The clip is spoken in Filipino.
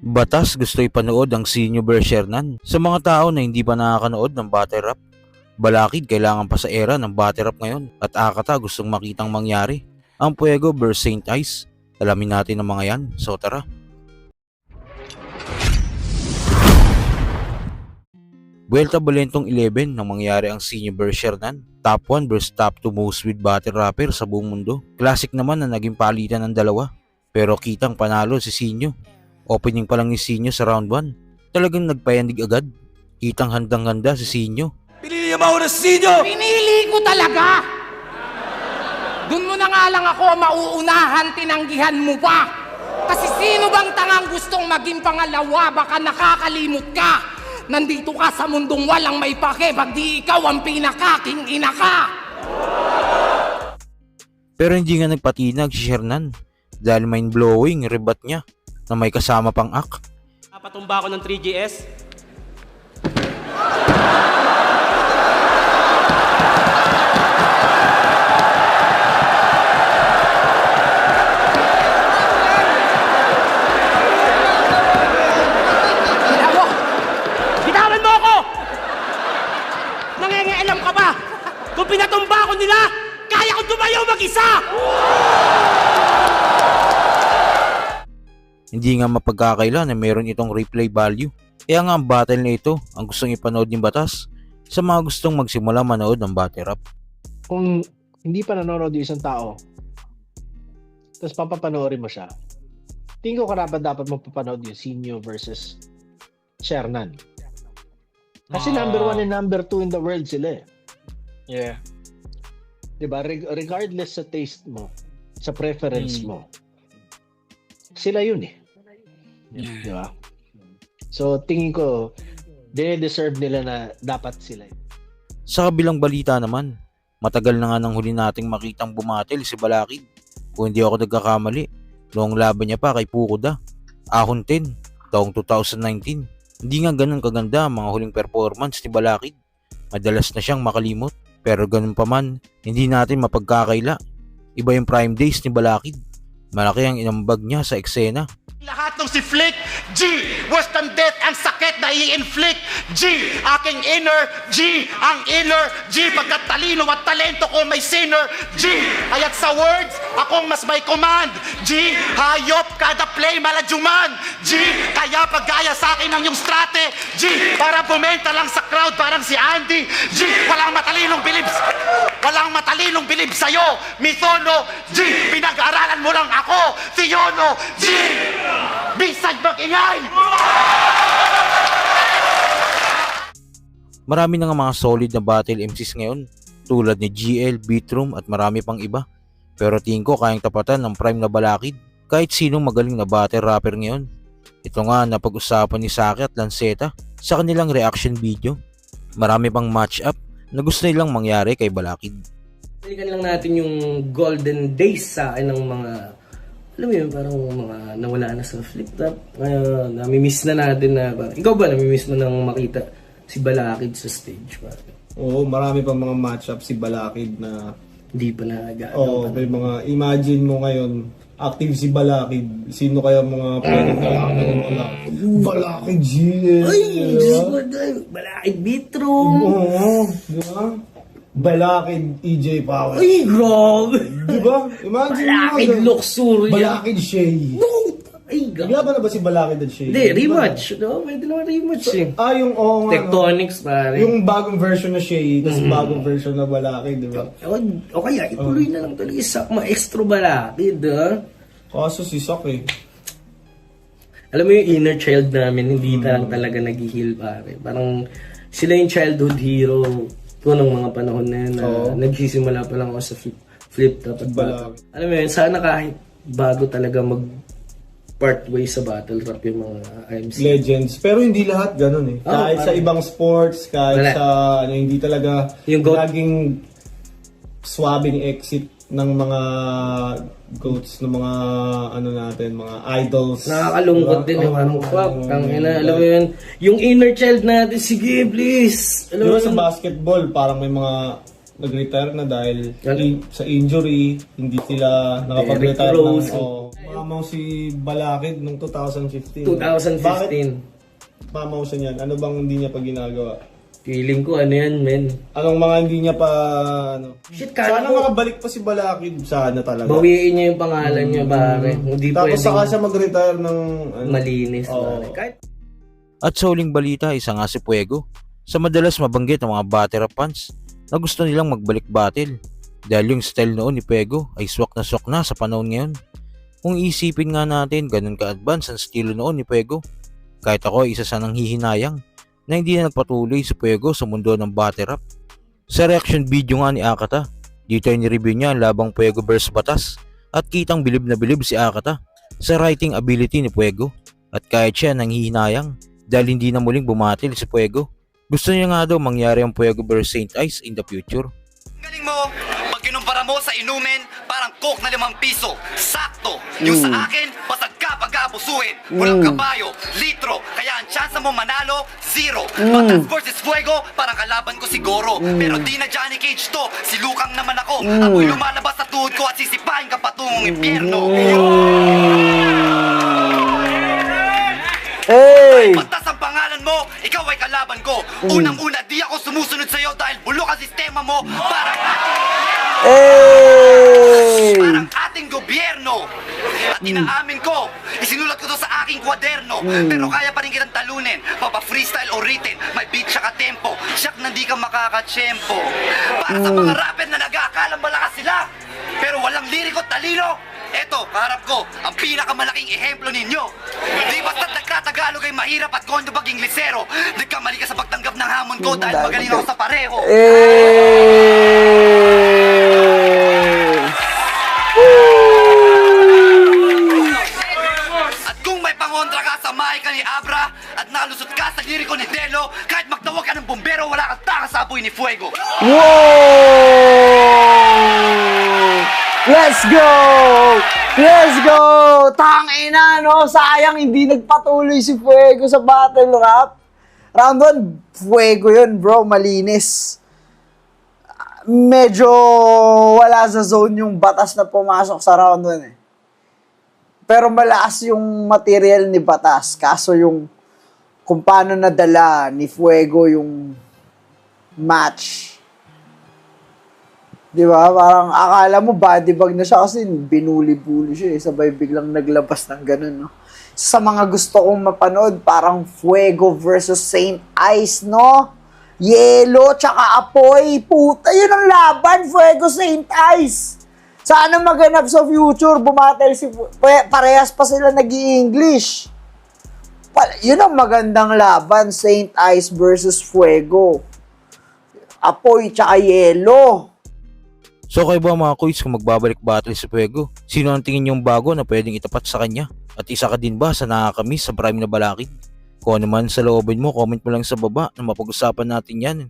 Batas gusto ipanood ang Sinyo Bershernan sa mga tao na hindi pa nakakanood ng battle rap. Balakid kailangan pa sa era ng battle rap ngayon at Akata gustong makitang mangyari. Ang Puego vs Saint Ice. Alamin natin ang mga yan, so tara. Vuelta Balentong 11 nang mangyari ang Sinyo Bershernan. Top 1 vs top 2 most with battle rapper sa buong mundo. Classic naman na naging palitan ng dalawa. Pero kitang panalo si Sinyo. Opening pa lang ni Sinyo sa round 1. Talagang nagpayandig agad. Kitang handang-handa si Sinyo. Pinili niya ba ako ng Sinyo? Pinili ko talaga! Doon mo na nga lang ako mauunahan, tinanggihan mo pa! Kasi sino bang tangang gustong maging pangalawa? Baka nakakalimot ka! Nandito ka sa mundong walang may pake, pag di ikaw ang pinakaking ina ka! Pero hindi nga nagpatinag si Shernan dahil mind-blowing rebat niya na may kasama pang ak. Napatumba ako ng 3GS. Bitawan mo ako! Nangingialam ka ba? Kung pinatumba ako nila, kaya ko tumayo mag-isa! Hindi nga mapagkakaila na meron itong replay value. Kaya nga ang battle na ito ang gustong ipanood ng batas sa mga gustong magsimula manood ng battle rap. Kung hindi pa nanonood yung isang tao, tapos papapanoorin mo siya, tingin ko dapat mo papanood yung Sinyo versus Shernan. Kasi number 1 and number 2 in the world sila eh. Yeah. Diba? Regardless sa taste mo, sa preference mo, sila yun eh. Diba? So, tingin ko, deserve nila na dapat sila. Sa kabilang balita naman, matagal na nga nang huli nating makitang bumatil si Balakid. Kung hindi ako nagkakamali, noong laban niya pa kay Pukuda, Ahon 10, taong 2019. Hindi nga ganun kaganda ang mga huling performance ni Balakid. Madalas na siyang makalimot, pero ganun pa man, hindi natin mapagkakaila. Iba yung prime days ni Balakid. Malaki ang inambag niya sa eksena. Lahat ng si Flick, G, Western Death, ang sakit na i-inflict, G, aking inner, G, ang inner, G, pagkat talino at talento ko may sinner, G, kaya't sa words, akong mas may command, G, hayop kada play maladyuman, G, kaya paggaya sa akin ang yung strate, G, para bumenta lang sa crowd parang si Andy, G, walang matalinong bilib sa'yo, Mithono, G, pinag-aaralan mo lang ako, Tiono, G, bisag mag-ingay! Marami na nga mga solid na battle MCs ngayon tulad ni GL, Beatroom at marami pang iba. Pero tingin ko kayang tapatan ng prime na Balakid kahit sinong magaling na battle rapper ngayon. Ito nga napag-usapan ni Saki at Lanceta sa kanilang reaction video. Marami pang match-up na gusto nilang mangyari kay Balakid. Balikan lang natin yung golden days sa akin ng mga, alam mo yun, parang mga nawala na sa flip top. Nami-miss na natin na, ikaw ba nami-miss mo nang makita si Balakid sa stage? Oo, marami pang mga matchup si Balakid na Hindi pa nagano. Oo, may mga imagine mo ngayon active si Balakid. Sino kaya mga pwedeng kalakan ng Balakid GL? Ay, Diyos ko, Balakid Beatroom. Oo, di ba? Balakid EJ Power. Ay, grabe. Di ba? Imagine mo. Balakid Luxuria. Balakid Shay. Ay, grabe. Naglaban na ba si Balakid at Shay? Hindi, rematch. No? Pwede naman rematch eh. Yung oo nga. Tectonics, pare. Yung bagong version na Shay, tapos bagong version na Balakid, di ba? O kaya, ituloy na lang tuloy sa extra Balakid, ha? Kaso si Sak eh. Alam mo yung inner child namin, hindi lang talaga nag-heal, pare. Parang sila yung childhood hero ko nung mga panahon na yun na nagsisimula pa lang ako sa flip top at battle. Alam mo yun, sana kahit bago talaga part way sa battle rap yung mga IMC. Legends. Pero hindi lahat ganun eh. Kahit sa ibang sports, kahit sa hindi talaga yung laging swabbing exit ng mga goats, ng mga natin, mga idols. Nakakalungkot din eh. Parang fuck. Alam mo yun, yung inner child natin, sige please. Alam mo sa basketball, parang may mga nag-retire na dahil sa injury, hindi sila nakapag-retire ng Pamaw si Balakid nung 2015. 2015. Bakit pamaw siya niyan? Ano bang hindi niya pa ginagawa? Feeling ko ano yan, men. Anong mga hindi niya pa, ano? Shit, kala Sana ko makabalik pa si Balakid. Sana talaga. bawiin niya yung pangalan niya, pare. Hindi Tapos pwedeng saka siya mag-retire ng, ano? malinis, Oo. pare. Kahit At sa huling balita, isa nga si Fuego. Sa madalas mabanggit ng mga battle rap fans na gusto nilang magbalik battle dahil yung style noon ni Fuego ay swak na sa panahon ngayon. Kung isipin nga natin, ganun ka-advance ang estilo noon ni Fuego. Kahit ako ay isa sa nanghihinayang na hindi na nagpatuloy si Fuego sa mundo ng battle rap. Sa reaction video nga ni Akata, dito ay nireview niya ang labang Fuego vs Batas at kitang bilib na bilib si Akata sa writing ability ni Fuego at kahit siya nanghihinayang dahil hindi na muling bumatil si Fuego. Gusto niya nga daw mangyari ang Fuego vs Saint Ice in the future. Galing mo, pag kinumpara mo sa inumin, parang coke na 5 piso. Sakto. Yung sa akin, pasag ka pag-aabusuin. Walang kabayo, litro. Kaya ang chance mo manalo, 0. Batas versus Fuego, parang kalaban ko siguro. Pero di na Johnny Cage to, si Lukang naman ako. Ako'y lumalabas sa tuhod ko at sisipahin ka patungong impyerno. Hey! Batas ang pangalan mo, ikaw ay kalaban ko. Unang-una, di ako sumusunod sa'yo dahil bulok ang sistema mo. Hey! Parang ating gobyerno. At inaamin ko, isinulat ko to sa aking kwaderno. Pero kaya pa rin kitang talunin. Papa-freestyle o written, may beat tsaka tempo. Siyak na di ka makakatsyempo. Para sa mga rapper na nag-aakalang malakas sila, pero walang liriko at talino. Eto, kaharap ko, ang pinakamalaking ehemplo ninyo. Di basta't nagtatagalog ay mahirap at kondo baging lisero. Nagkamali ka sa pagtanggap ng hamon ko dahil magaling ako sa pareho. Hey! At kung may pangontra ka sa mahay ka ni Abra at nalusot ka sa liriko ni Delo, kahit magtawag ka ng bombero, wala kang taka sa apoy ni Fuego. Wow! Let's go! Let's go! Tangina, no? Sayang hindi nagpatuloy si Fuego sa battle rap. Round 1, Fuego yun, bro. Malinis. Medyo wala sa zone yung Batas na pumasok sa round 1 eh. Pero malakas yung material ni Batas. Kaso yung kung paano nadala ni Fuego yung match. Di ba? Parang akala mo body bag na siya kasi binuli-buli siya eh. Sabay biglang naglabas ng ganun, no? Sa mga gusto kong mapanood, parang Fuego versus Saint Ice, no? Yelo, tsaka Apoy. Puta, yun ang laban. Fuego, Saint Ice. Sana maganap sa future. Bumatel si parehas pa sila nag-i-English. Yun ang magandang laban. Saint Ice versus Fuego. Apoy, tsaka Yelo. So kayo ba mga kuys kung magbabalik battle si Fuego? Sino ang tingin yung bago na pwedeng itapat sa kanya? At isa ka din ba sa nakakamiss sa prime na Balakid? Kung ano man sa loobin mo, comment mo lang sa baba na mapag-usapan natin yan.